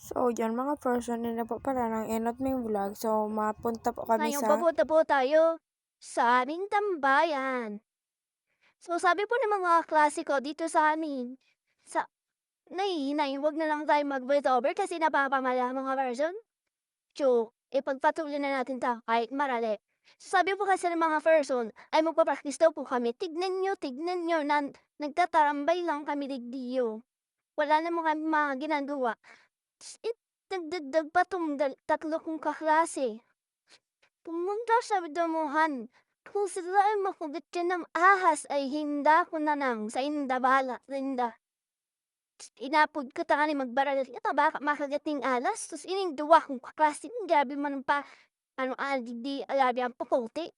So, yan mga person, na po pala ng Enot Ming Vlog. So, mapunta po kami Ngayong sa... papunta po tayo sa aming tambayan. So sabi po ng mga klase ko dito sa amin, sa nahihinay, wag na lang tayo mag-voiceover kasi napapamala ang mga version. Ipagpatuloy na natin 'to kahit marali. Sabi po kasi ng mga person ay magpa-practice daw po kami. Tignan niyo na nagtatarambay lang kami digdiyo. Wala naman kaming mga ginagawa. Tas dagdagdag pa 'tong tatlo kong kaklase. Pumunta sa damuhan. Kung sila ay makulit ka ng ahas ay hinda ko na lang sa inda bahala sa inda. Inapod ko ta nga ni magbarada ita baka makagating alas tus ining duwa kong kaklase grabe man pa ano di grabe ang puputi.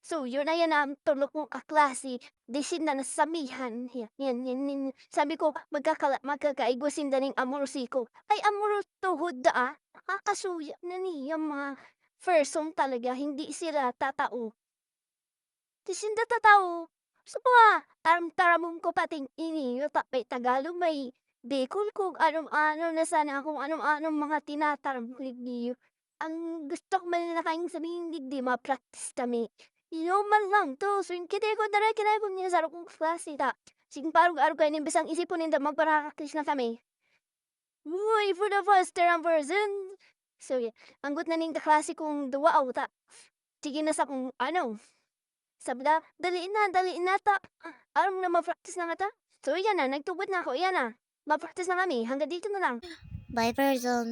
So yun na yan ang tulo kong kaklase di sila nasamihan yan sabi ko magkakaigwasin da ning amorosi ko. Ay amor tuhod da nakakasuya na niyang mga person talaga hindi sila tatao. Di sila tatao. So mga taram-taramon ko pating ini may Tagalog may Bicol kung anong-ano na sana kung anong-anong mga tinataram digdi. Ang gusto ko man na kayong sabihin digdi ma-practice kami. Inuman lang to so yung kite ko dara kinay ko niya sa kong klase ta. Sige parang-araw kayo imbes ang isipon ninda magpa-practice na kami. Uy, for the first term person. So yeah, anggot na ning kaklase kong duwa ta. Sige na sa kung ano. Sabi na, daliin na ta. Alam na ma-practice na nga ta. So yan na, nagtubod na ako, yan na. Ma-practice na kami, hanggang dito na lang. Bye, person.